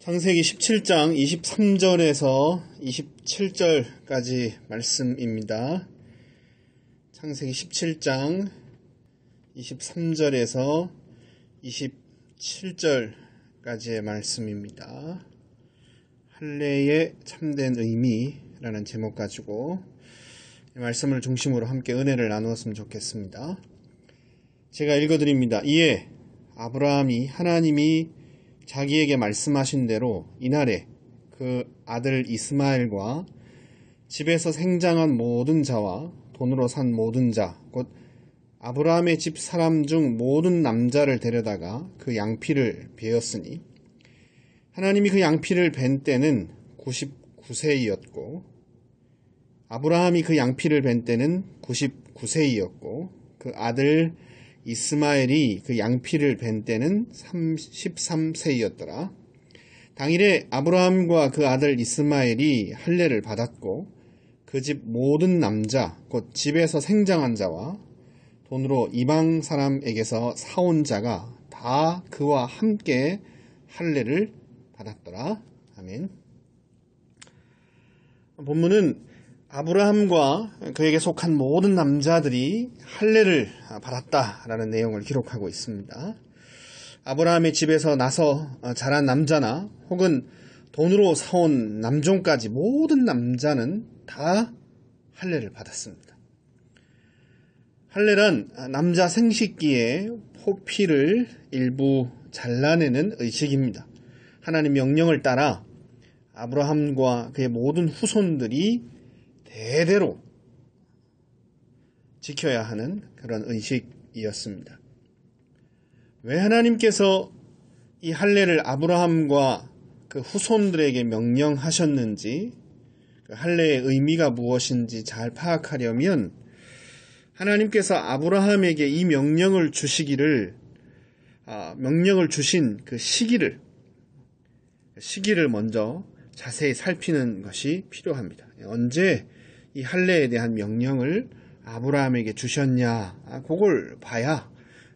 창세기 17장 23절에서 27절까지 말씀입니다. 창세기 17장 23절에서 27절까지의 말씀입니다. 할례의 참된 의미라는 제목 가지고 이 말씀을 중심으로 함께 은혜를 나누었으면 좋겠습니다. 제가 읽어드립니다. 이에 아브라함이 하나님이 자기에게 말씀하신 대로 이날에 그 아들 이스마엘과 집에서 생장한 모든 자와 돈으로 산 모든 자, 곧 아브라함의 집 사람 중 모든 남자를 데려다가 그 양피를 베었으니 하나님이 그 양피를 벤 때는 99세이었고 아브라함이 그 양피를 벤 때는 99세이었고 그 아들 이스마엘이 그 양피를 벤 때는 33세이었더라. 당일에 아브라함과 그 아들 이스마엘이 할례를 받았고 그 집 모든 남자 곧 집에서 생장한 자와 돈으로 이방 사람에게서 사온 자가 다 그와 함께 할례를 받았더라. 아멘. 본문은 아브라함과 그에게 속한 모든 남자들이 할례를 받았다라는 내용을 기록하고 있습니다. 아브라함의 집에서 나서 자란 남자나 혹은 돈으로 사온 남종까지 모든 남자는 다 할례를 받았습니다. 할례란 남자 생식기의 포피를 일부 잘라내는 의식입니다. 하나님 명령을 따라 아브라함과 그의 모든 후손들이 대대로 지켜야 하는 그런 의식이었습니다. 왜 하나님께서 이 할례를 아브라함과 그 후손들에게 명령하셨는지, 그 할례의 의미가 무엇인지 잘 파악하려면 하나님께서 아브라함에게 이 명령을 주신 그 시기를 먼저 자세히 살피는 것이 필요합니다. 언제 이 할례에 대한 명령을 아브라함에게 주셨냐, 그걸 봐야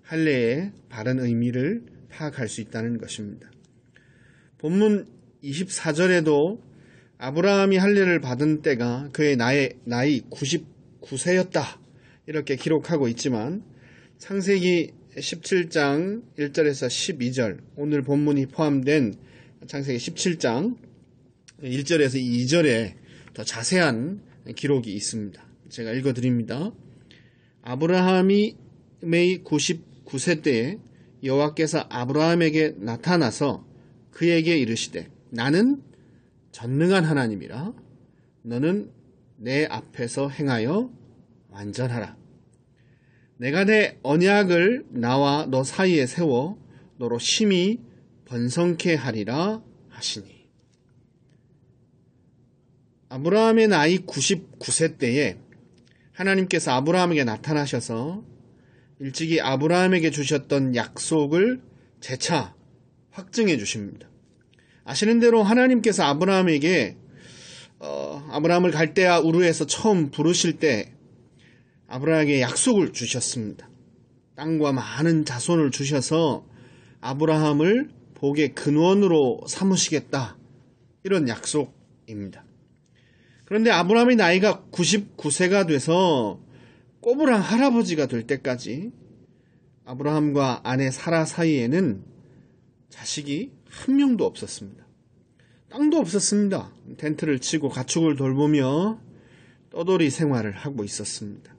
할례의 바른 의미를 파악할 수 있다는 것입니다. 본문 24절에도 아브라함이 할례를 받은 때가 그의 나이 99세였다 이렇게 기록하고 있지만 창세기 17장 1절에서 12절 오늘 본문이 포함된 창세기 17장 1절에서 2절에 더 자세한 기록이 있습니다. 제가 읽어드립니다. 아브라함이 매이 99세 때에 여호와께서 아브라함에게 나타나서 그에게 이르시되 나는 전능한 하나님이라 너는 내 앞에서 행하여 완전하라. 내가 내 언약을 나와 너 사이에 세워 너로 심히 번성케 하리라 하시니. 아브라함의 나이 99세 때에 하나님께서 아브라함에게 나타나셔서 일찍이 아브라함에게 주셨던 약속을 재차 확증해 주십니다. 아시는 대로 하나님께서 아브라함에게 아브라함을 갈대아 우르에서 처음 부르실 때 아브라함에게 약속을 주셨습니다. 땅과 많은 자손을 주셔서 아브라함을 복의 근원으로 삼으시겠다. 이런 약속입니다. 그런데 아브라함의 나이가 99세가 돼서 꼬부랑 할아버지가 될 때까지 아브라함과 아내 사라 사이에는 자식이 한 명도 없었습니다. 땅도 없었습니다. 텐트를 치고 가축을 돌보며 떠돌이 생활을 하고 있었습니다.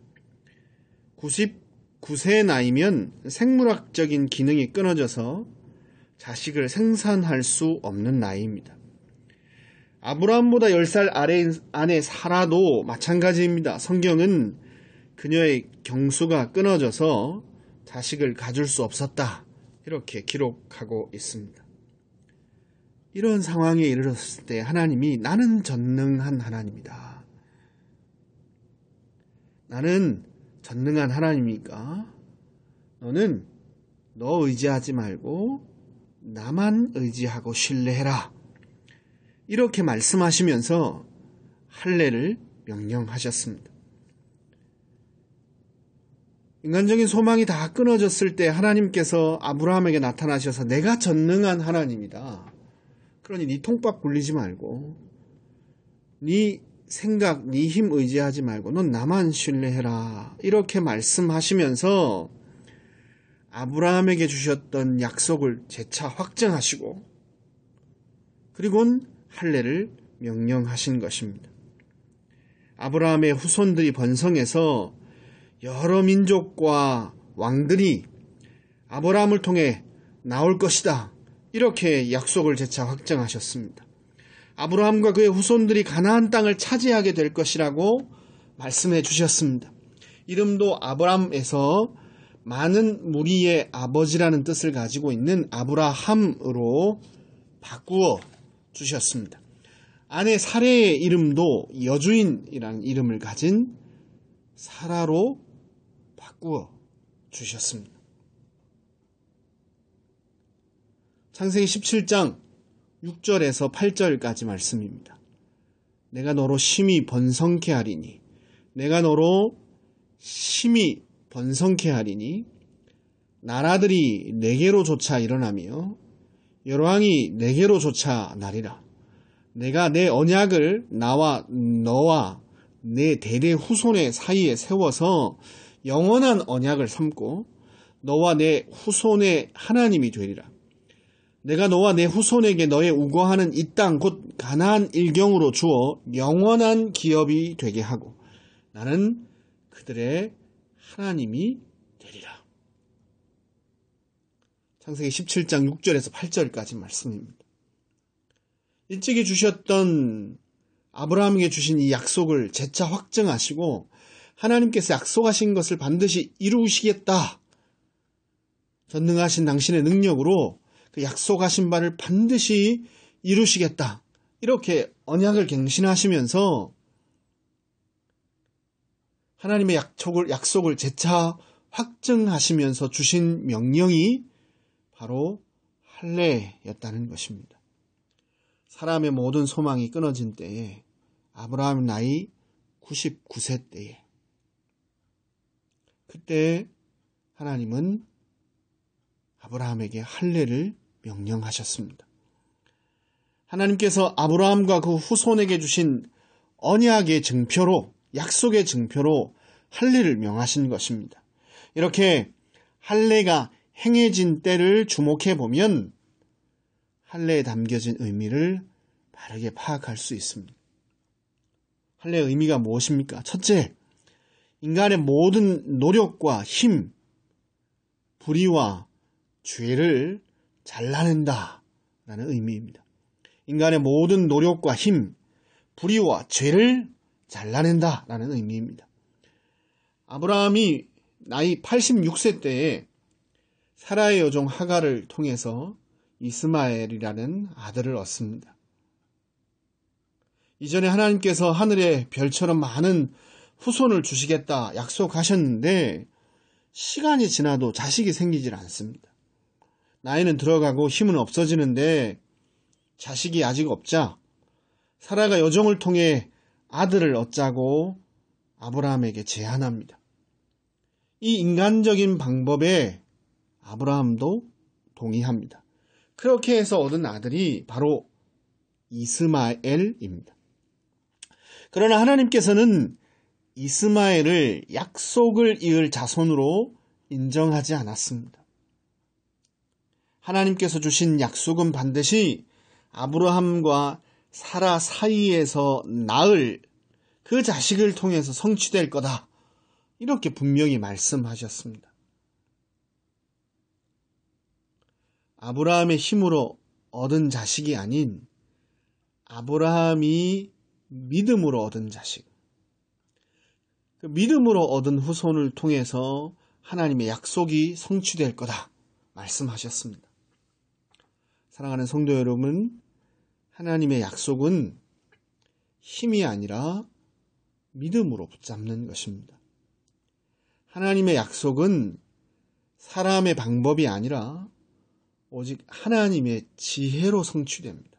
99세의 나이면 생물학적인 기능이 끊어져서 자식을 생산할 수 없는 나이입니다. 아브라함보다 10살 아래인 아내 사라도 마찬가지입니다. 성경은 그녀의 경수가 끊어져서 자식을 가질 수 없었다. 이렇게 기록하고 있습니다. 이런 상황에 이르렀을 때 하나님이 나는 전능한 하나님이다. 나는 전능한 하나님이니까 너는 너 의지하지 말고 나만 의지하고 신뢰해라. 이렇게 말씀하시면서 할례를 명령하셨습니다. 인간적인 소망이 다 끊어졌을 때 하나님께서 아브라함에게 나타나셔서 내가 전능한 하나님이다. 그러니 네 통밥 굴리지 말고 네 생각, 네 힘 의지하지 말고 넌 나만 신뢰해라. 이렇게 말씀하시면서 아브라함에게 주셨던 약속을 재차 확정하시고 그리고는 할례를 명령하신 것입니다. 아브라함의 후손들이 번성해서 여러 민족과 왕들이 아브라함을 통해 나올 것이다. 이렇게 약속을 재차 확정하셨습니다. 아브라함과 그의 후손들이 가나안 땅을 차지하게 될 것이라고 말씀해 주셨습니다. 이름도 아브람에서 많은 무리의 아버지라는 뜻을 가지고 있는 아브라함으로 바꾸어 주셨습니다. 아내 사레의 이름도 여주인이라는 이름을 가진 사라로 바꾸어 주셨습니다. 창세기 17장 6절에서 8절까지 말씀입니다. 내가 너로 심히 번성케 하리니 내가 너로 심히 번성케 하리니 나라들이 내게로 조차 일어나며 여러 왕이 내게로 조차 나리라. 내가 내 언약을 나와 너와 내 대대 후손의 사이에 세워서 영원한 언약을 삼고 너와 내 후손의 하나님이 되리라. 내가 너와 내 후손에게 너의 우거하는 이 땅 곧 가나안 일경으로 주어 영원한 기업이 되게 하고 나는 그들의 하나님이 되리라. 창세기 17장 6절에서 8절까지 말씀입니다. 일찍이 주셨던 아브라함에게 주신 이 약속을 재차 확정하시고 하나님께서 약속하신 것을 반드시 이루시겠다. 전능하신 당신의 능력으로 그 약속하신 바를 반드시 이루시겠다. 이렇게 언약을 갱신하시면서 하나님의 약속을 재차 확증하시면서 주신 명령이 바로 할례였다는 것입니다. 사람의 모든 소망이 끊어진 때에 아브라함의 나이 99세 때에 그때 하나님은 아브라함에게 할례를 명령하셨습니다. 하나님께서 아브라함과 그 후손에게 주신 언약의 증표로 약속의 증표로 할례를 명하신 것입니다. 이렇게 할례가 행해진 때를 주목해 보면 할례에 담겨진 의미를 바르게 파악할 수 있습니다. 할례의 의미가 무엇입니까? 첫째, 인간의 모든 노력과 힘, 불의와 죄를 잘라낸다 라는 의미입니다. 인간의 모든 노력과 힘, 불의와 죄를 잘라낸다 라는 의미입니다. 아브라함이 나이 86세 때에 사라의 여종 하갈을 통해서 이스마엘이라는 아들을 얻습니다. 이전에 하나님께서 하늘의 별처럼 많은 후손을 주시겠다 약속하셨는데 시간이 지나도 자식이 생기질 않습니다. 나이는 들어가고 힘은 없어지는데 자식이 아직 없자 사라가 여종을 통해 아들을 얻자고 아브라함에게 제안합니다. 이 인간적인 방법에 아브라함도 동의합니다. 그렇게 해서 얻은 아들이 바로 이스마엘입니다. 그러나 하나님께서는 이스마엘을 약속을 이을 자손으로 인정하지 않았습니다. 하나님께서 주신 약속은 반드시 아브라함과 사라 사이에서 낳을 그 자식을 통해서 성취될 거다. 이렇게 분명히 말씀하셨습니다. 아브라함의 힘으로 얻은 자식이 아닌 아브라함이 믿음으로 얻은 자식. 그 믿음으로 얻은 후손을 통해서 하나님의 약속이 성취될 거다 말씀하셨습니다. 사랑하는 성도 여러분, 하나님의 약속은 힘이 아니라 믿음으로 붙잡는 것입니다. 하나님의 약속은 사람의 방법이 아니라 오직 하나님의 지혜로 성취됩니다.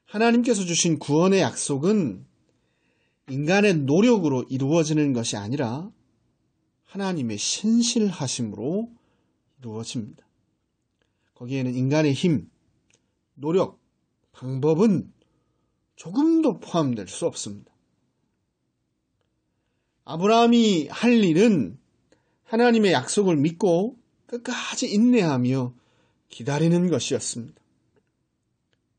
하나님께서 주신 구원의 약속은 인간의 노력으로 이루어지는 것이 아니라 하나님의 신실하심으로 이루어집니다. 거기에는 인간의 힘, 노력, 방법은 조금도 포함될 수 없습니다. 아브라함이 할 일은 하나님의 약속을 믿고 끝까지 인내하며 기다리는 것이었습니다.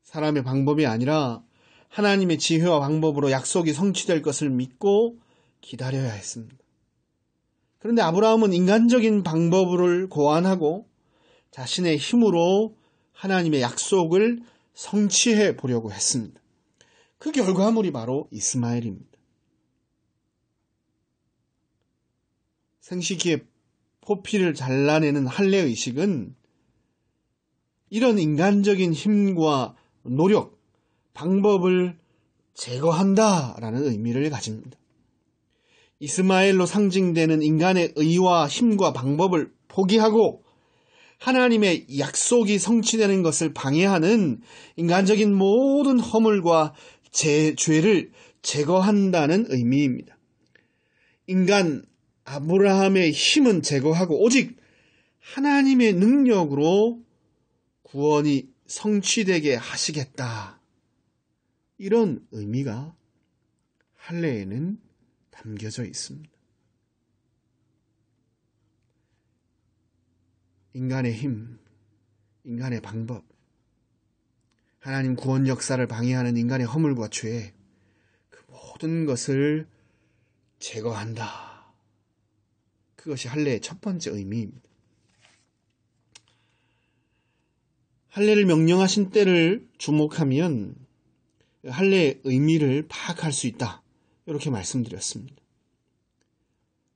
사람의 방법이 아니라 하나님의 지혜와 방법으로 약속이 성취될 것을 믿고 기다려야 했습니다. 그런데 아브라함은 인간적인 방법을 고안하고 자신의 힘으로 하나님의 약속을 성취해 보려고 했습니다. 그 결과물이 바로 이스마엘입니다. 생식기의 포피를 잘라내는 할례의식은 이런 인간적인 힘과 노력, 방법을 제거한다라는 의미를 가집니다. 이스마엘로 상징되는 인간의 의와 힘과 방법을 포기하고 하나님의 약속이 성취되는 것을 방해하는 인간적인 모든 허물과 죄를 제거한다는 의미입니다. 인간 아브라함의 힘은 제거하고 오직 하나님의 능력으로 구원이 성취되게 하시겠다. 이런 의미가 할례에는 담겨져 있습니다. 인간의 힘, 인간의 방법, 하나님 구원 역사를 방해하는 인간의 허물과 죄, 그 모든 것을 제거한다. 그것이 할례의 첫 번째 의미입니다. 할례를 명령하신 때를 주목하면 할례의 의미를 파악할 수 있다. 이렇게 말씀드렸습니다.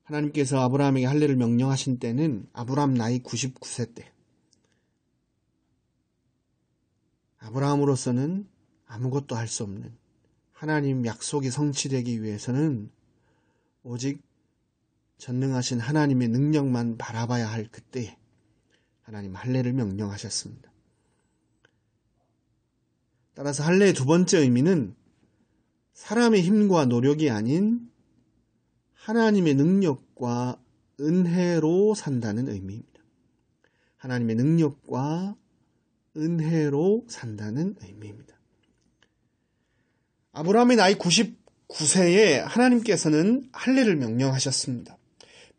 하나님께서 아브라함에게 할례를 명령하신 때는 아브라함 나이 99세 때. 아브라함으로서는 아무것도 할 수 없는 하나님 약속이 성취되기 위해서는 오직 전능하신 하나님의 능력만 바라봐야 할 그때에 하나님 할례를 명령하셨습니다. 따라서 할례의 두 번째 의미는 사람의 힘과 노력이 아닌 하나님의 능력과 은혜로 산다는 의미입니다. 하나님의 능력과 은혜로 산다는 의미입니다. 아브라함의 나이 99세에 하나님께서는 할례를 명령하셨습니다.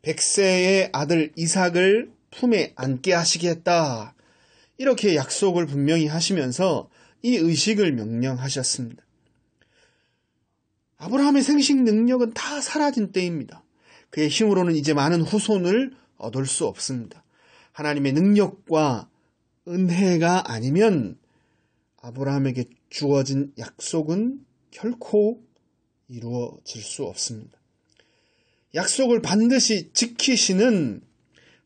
100세의 아들 이삭을 품에 안게 하시겠다. 이렇게 약속을 분명히 하시면서 이 의식을 명령하셨습니다. 아브라함의 생식 능력은 다 사라진 때입니다. 그의 힘으로는 이제 많은 후손을 얻을 수 없습니다. 하나님의 능력과 은혜가 아니면 아브라함에게 주어진 약속은 결코 이루어질 수 없습니다. 약속을 반드시 지키시는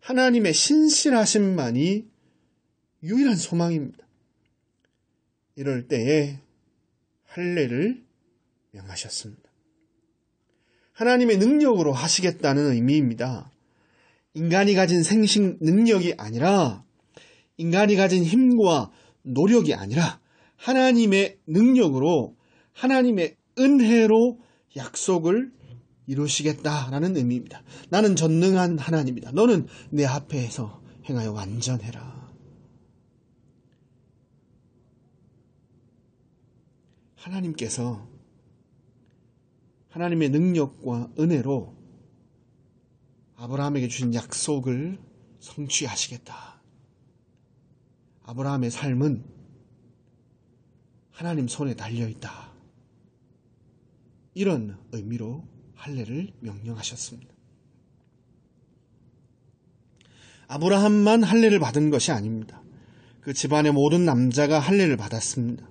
하나님의 신실하심만이 유일한 소망입니다. 이럴 때에 할례를 명하셨습니다. 하나님의 능력으로 하시겠다는 의미입니다. 인간이 가진 생식 능력이 아니라 인간이 가진 힘과 노력이 아니라 하나님의 능력으로 하나님의 은혜로 약속을 이루시겠다라는 의미입니다. 나는 전능한 하나님이다. 너는 내 앞에서 행하여 완전해라. 하나님께서 하나님의 능력과 은혜로 아브라함에게 주신 약속을 성취하시겠다. 아브라함의 삶은 하나님 손에 달려있다. 이런 의미로 할례를 명령하셨습니다. 아브라함만 할례를 받은 것이 아닙니다. 그 집안의 모든 남자가 할례를 받았습니다.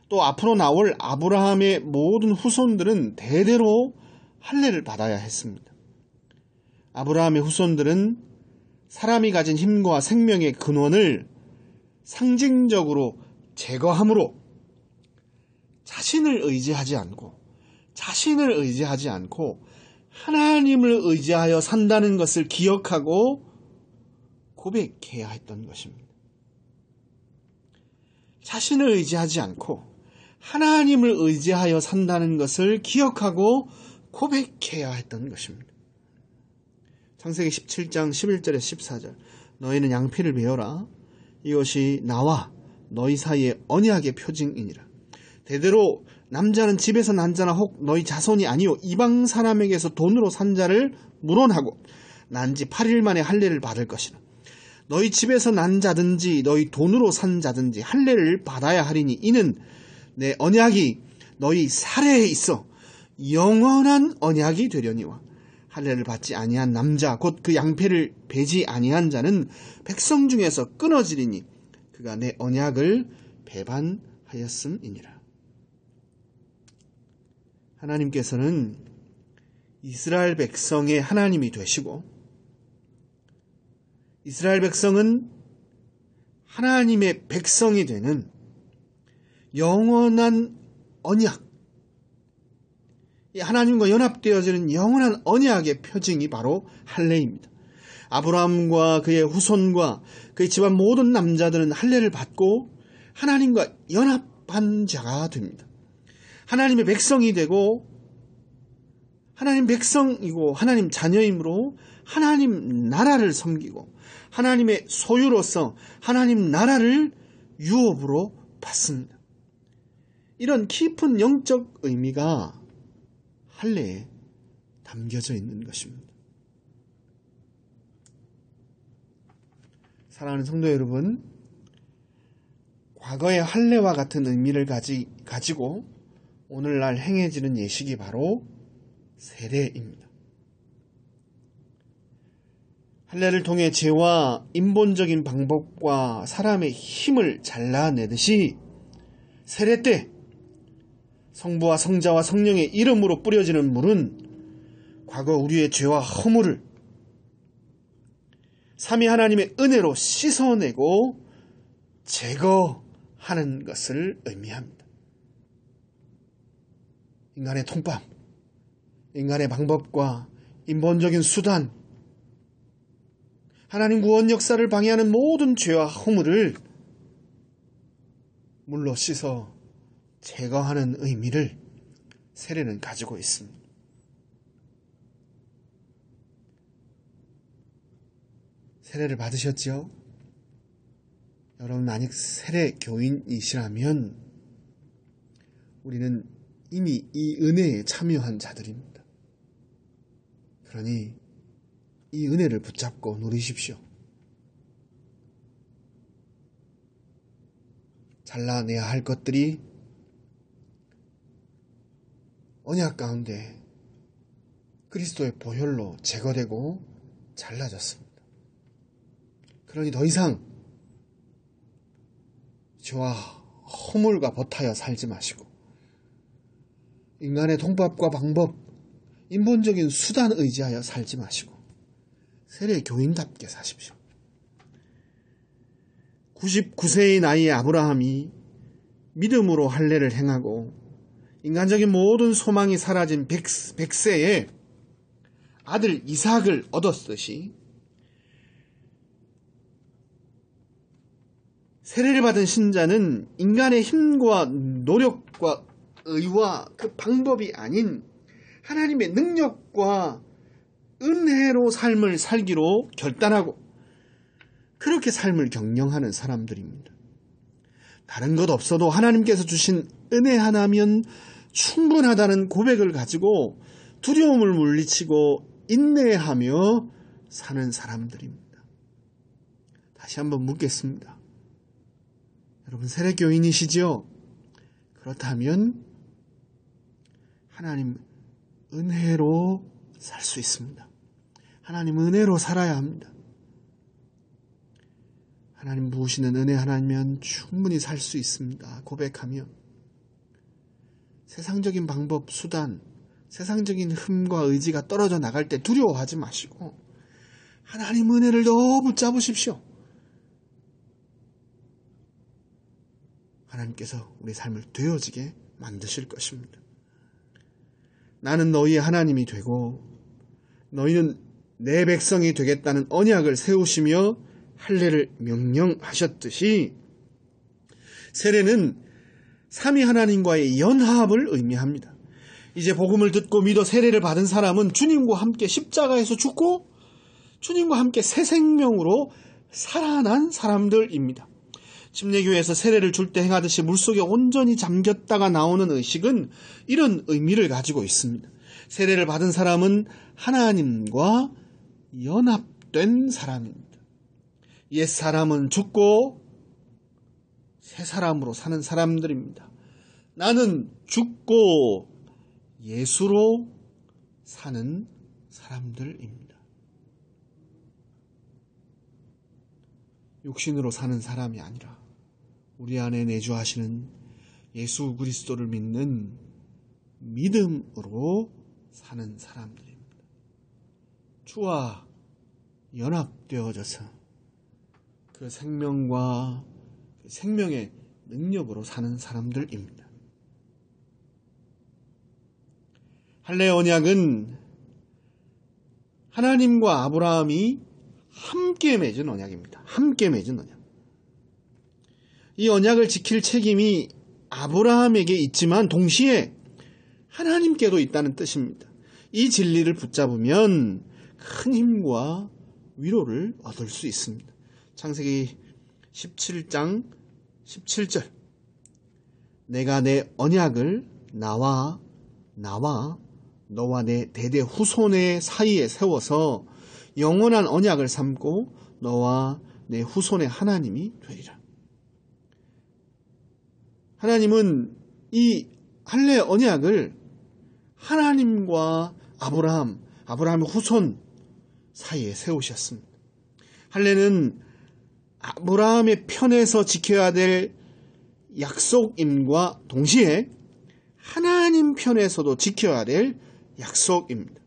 또 앞으로 나올 아브라함의 모든 후손들은 대대로 할례를 받아야 했습니다. 아브라함의 후손들은 사람이 가진 힘과 생명의 근원을 상징적으로 제거함으로 자신을 의지하지 않고 하나님을 의지하여 산다는 것을 기억하고 고백해야 했던 것입니다. 자신을 의지하지 않고 하나님을 의지하여 산다는 것을 기억하고 고백해야 했던 것입니다. 창세기 17장 11절에서 14절 너희는 양피를 베어라. 이것이 나와 너희 사이의 언약의 표징이니라. 대대로 남자는 집에서 난 자나 혹 너희 자손이 아니요 이방 사람에게서 돈으로 산 자를 물어나고 난 지 8일 만에 할례를 받을 것이라. 너희 집에서 난 자든지 너희 돈으로 산 자든지 할례를 받아야 하리니 이는 내 언약이 너희 사례에 있어 영원한 언약이 되려니와 할례를 받지 아니한 남자 곧 그 양패를 베지 아니한 자는 백성 중에서 끊어지리니 그가 내 언약을 배반하였음이니라. 하나님께서는 이스라엘 백성의 하나님이 되시고 이스라엘 백성은 하나님의 백성이 되는 영원한 언약, 하나님과 연합되어지는 영원한 언약의 표징이 바로 할례입니다. 아브라함과 그의 후손과 그의 집안 모든 남자들은 할례를 받고 하나님과 연합한 자가 됩니다. 하나님의 백성이 되고 하나님 백성이고 하나님 자녀이므로 하나님 나라를 섬기고 하나님의 소유로서 하나님 나라를 유업으로 받습니다. 이런 깊은 영적 의미가 할례에 담겨져 있는 것입니다. 사랑하는 성도 여러분, 과거의 할례와 같은 의미를 가지고 오늘날 행해지는 예식이 바로 세례입니다. 할례를 통해 죄와 인본적인 방법과 사람의 힘을 잘라내듯이 세례 때 성부와 성자와 성령의 이름으로 뿌려지는 물은 과거 우리의 죄와 허물을 삼위 하나님의 은혜로 씻어내고 제거하는 것을 의미합니다. 인간의 통밥, 인간의 방법과 인본적인 수단, 하나님 구원 역사를 방해하는 모든 죄와 허물을 물로 씻어 제거하는 의미를 세례는 가지고 있습니다. 세례를 받으셨지요? 여러분 만약 세례 교인이시라면 우리는 이미 이 은혜에 참여한 자들입니다. 그러니 이 은혜를 붙잡고 누리십시오. 잘라내야 할 것들이 언약 가운데 그리스도의 보혈로 제거되고 잘라졌습니다. 그러니 더 이상 죄와 허물과 버타여 살지 마시고 인간의 통밥과 방법, 인본적인 수단 의지하여 살지 마시고 세례 교인답게 사십시오. 99세의 나이에 아브라함이 믿음으로 할례를 행하고 인간적인 모든 소망이 사라진 100세에 아들 이삭을 얻었듯이 세례를 받은 신자는 인간의 힘과 노력과 의와 그 방법이 아닌 하나님의 능력과 은혜로 삶을 살기로 결단하고 그렇게 삶을 경영하는 사람들입니다. 다른 것 없어도 하나님께서 주신 은혜 하나면 충분하다는 고백을 가지고 두려움을 물리치고 인내하며 사는 사람들입니다. 다시 한번 묻겠습니다. 여러분 세례교인이시죠? 그렇다면 하나님 은혜로 살 수 있습니다. 하나님 은혜로 살아야 합니다. 하나님 부으시는 은혜 하나면 충분히 살 수 있습니다. 고백하며 세상적인 방법, 수단, 세상적인 힘과 의지가 떨어져 나갈 때 두려워하지 마시고 하나님 은혜를 더 붙잡으십시오. 하나님께서 우리 삶을 되어지게 만드실 것입니다. 나는 너희의 하나님이 되고 너희는 내 백성이 되겠다는 언약을 세우시며 할례를 명령하셨듯이 세례는 삼위 하나님과의 연합을 의미합니다. 이제 복음을 듣고 믿어 세례를 받은 사람은 주님과 함께 십자가에서 죽고 주님과 함께 새 생명으로 살아난 사람들입니다. 침례교회에서 세례를 줄 때 행하듯이 물속에 온전히 잠겼다가 나오는 의식은 이런 의미를 가지고 있습니다. 세례를 받은 사람은 하나님과 연합된 사람입니다. 옛 사람은 죽고 새 사람으로 사는 사람들입니다. 나는 죽고 예수로 사는 사람들입니다. 육신으로 사는 사람이 아니라 우리 안에 내주하시는 예수 그리스도를 믿는 믿음으로 사는 사람들입니다. 주와 연합되어져서 그 생명과 그 생명의 능력으로 사는 사람들입니다. 할례 언약은 하나님과 아브라함이 함께 맺은 언약입니다. 함께 맺은 언약. 이 언약을 지킬 책임이 아브라함에게 있지만 동시에 하나님께도 있다는 뜻입니다. 이 진리를 붙잡으면 큰 힘과 위로를 얻을 수 있습니다. 창세기 17장 17절 내가 내 언약을 나와 너와 내 대대 후손의 사이에 세워서 영원한 언약을 삼고 너와 내 후손의 하나님이 되리라. 하나님은 이 할례 언약을 하나님과 아브라함의 후손 사이에 세우셨습니다. 할례는 아브라함의 편에서 지켜야 될 약속임과 동시에 하나님 편에서도 지켜야 될 약속입니다.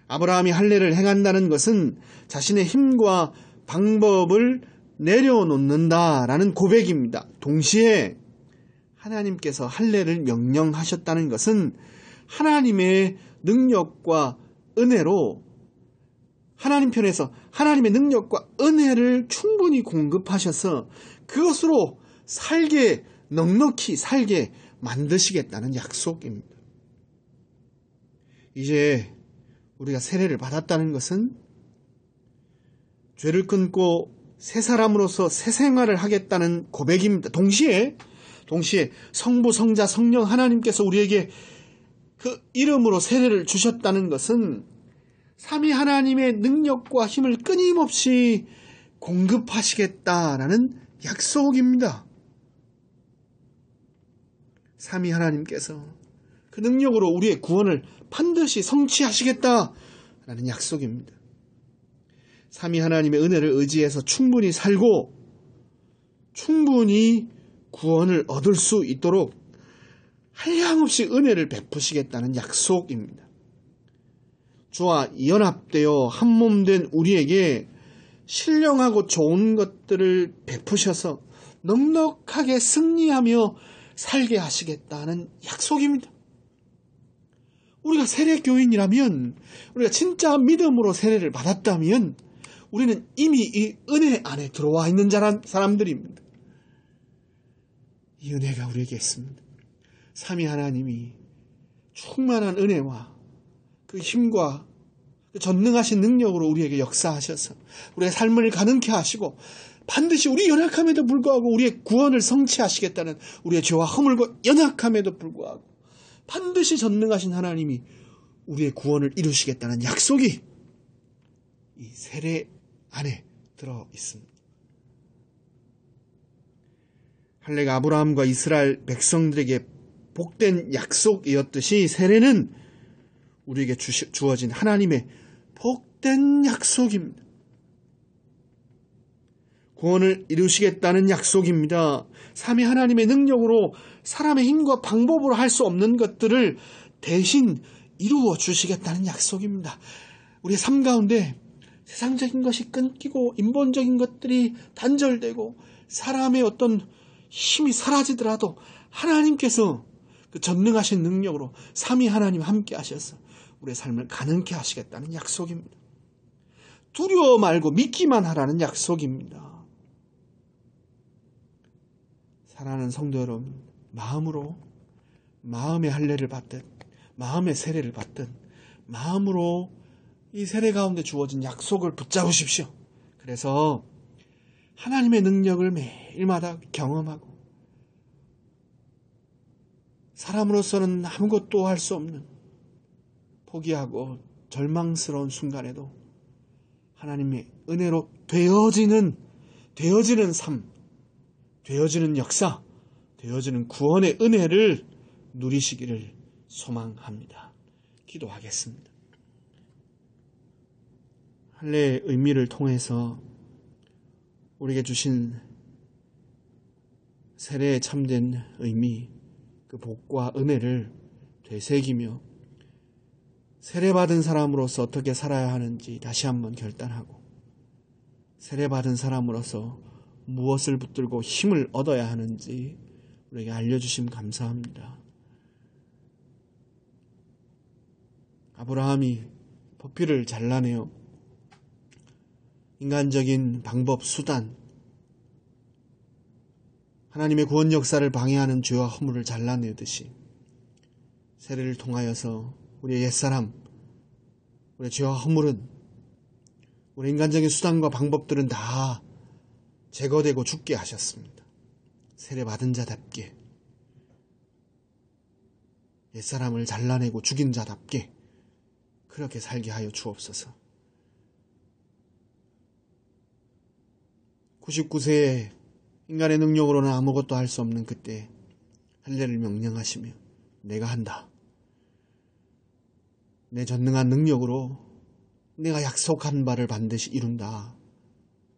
아브라함이 할례를 행한다는 것은 자신의 힘과 방법을 내려놓는다라는 고백입니다. 동시에 하나님께서 할례를 명령하셨다는 것은 하나님의 능력과 은혜로 하나님 편에서 하나님의 능력과 은혜를 충분히 공급하셔서 그것으로 넉넉히 살게 만드시겠다는 약속입니다. 이제 우리가 세례를 받았다는 것은 죄를 끊고 새 사람으로서 새 생활을 하겠다는 고백입니다. 동시에 성부, 성자, 성령 하나님께서 우리에게 그 이름으로 세례를 주셨다는 것은 삼위 하나님의 능력과 힘을 끊임없이 공급하시겠다라는 약속입니다. 삼위 하나님께서 그 능력으로 우리의 구원을 반드시 성취하시겠다라는 약속입니다. 삼위 하나님의 은혜를 의지해서 충분히 살고 충분히 구원을 얻을 수 있도록 한량없이 은혜를 베푸시겠다는 약속입니다. 주와 연합되어 한몸된 우리에게 신령하고 좋은 것들을 베푸셔서 넉넉하게 승리하며 살게 하시겠다는 약속입니다. 우리가 세례교인이라면, 우리가 진짜 믿음으로 세례를 받았다면 우리는 이미 이 은혜 안에 들어와 있는 사람들입니다. 이 은혜가 우리에게 있습니다. 삼위 하나님이 충만한 은혜와 그 힘과 그 전능하신 능력으로 우리에게 역사하셔서 우리의 삶을 가능케 하시고 반드시 우리 연약함에도 불구하고 우리의 구원을 성취하시겠다는, 우리의 죄와 허물과 연약함에도 불구하고 반드시 전능하신 하나님이 우리의 구원을 이루시겠다는 약속이 이 세례 안에 들어 있습니다. 할례가 아브라함과 이스라엘 백성들에게 복된 약속이었듯이 세례는 우리에게 주어진 하나님의 복된 약속입니다. 구원을 이루시겠다는 약속입니다. 삼위 하나님의 능력으로 사람의 힘과 방법으로 할 수 없는 것들을 대신 이루어 주시겠다는 약속입니다. 우리의 삶 가운데 세상적인 것이 끊기고 인본적인 것들이 단절되고 사람의 어떤 힘이 사라지더라도 하나님께서 그 전능하신 능력으로 삼위 하나님 함께 하셔서 우리의 삶을 가능케 하시겠다는 약속입니다. 두려워 말고 믿기만 하라는 약속입니다. 사랑하는 성도 여러분, 마음의 할례를 받든 마음의 세례를 받든 마음으로 이 세례 가운데 주어진 약속을 붙잡으십시오. 그래서 하나님의 능력을 매일 매일마다 경험하고 사람으로서는 아무것도 할 수 없는 포기하고 절망스러운 순간에도 하나님의 은혜로 되어지는 삶, 되어지는 역사, 되어지는 구원의 은혜를 누리시기를 소망합니다. 기도하겠습니다. 할례의 의미를 통해서 우리에게 주신 세례의 참된 의미, 그 복과 은혜를 되새기며 세례받은 사람으로서 어떻게 살아야 하는지 다시 한번 결단하고 세례받은 사람으로서 무엇을 붙들고 힘을 얻어야 하는지 우리에게 알려주심 감사합니다. 아브라함이 포피를 잘라내어 인간적인 방법, 수단, 하나님의 구원 역사를 방해하는 죄와 허물을 잘라내듯이 세례를 통하여서 우리의 옛사람, 우리의 죄와 허물은, 우리 인간적인 수단과 방법들은 다 제거되고 죽게 하셨습니다. 세례받은 자답게, 옛사람을 잘라내고 죽인 자답게 그렇게 살게 하여 주옵소서. 99세에 인간의 능력으로는 아무것도 할 수 없는 그때 할례를 명령하시며 내가 한다. 내 전능한 능력으로 내가 약속한 바를 반드시 이룬다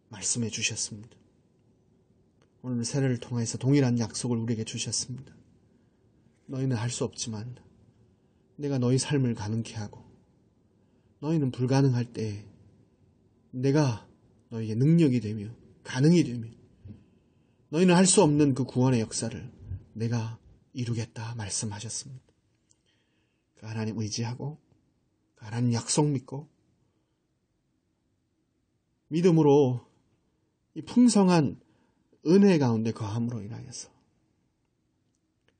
말씀해 주셨습니다. 오늘 세례를 통해서 동일한 약속을 우리에게 주셨습니다. 너희는 할 수 없지만 내가 너희 삶을 가능케 하고 너희는 불가능할 때 내가 너희에게 능력이 되며 가능이 되며 너희는 할 수 없는 그 구원의 역사를 내가 이루겠다 말씀하셨습니다. 그 하나님 의지하고 그 하나님 약속 믿고 믿음으로 이 풍성한 은혜 가운데 거함으로 인하여서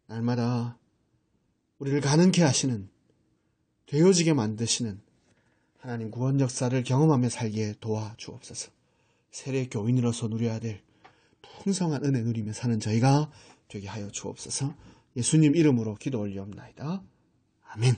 날마다 우리를 가능케 하시는, 되어지게 만드시는 하나님 구원 역사를 경험하며 살기에 도와주옵소서. 세례 교인으로서 누려야 될 풍성한 은혜 누리며 사는 저희가 되게 하여 주옵소서. 예수님 이름으로 기도 올리옵나이다. 아멘.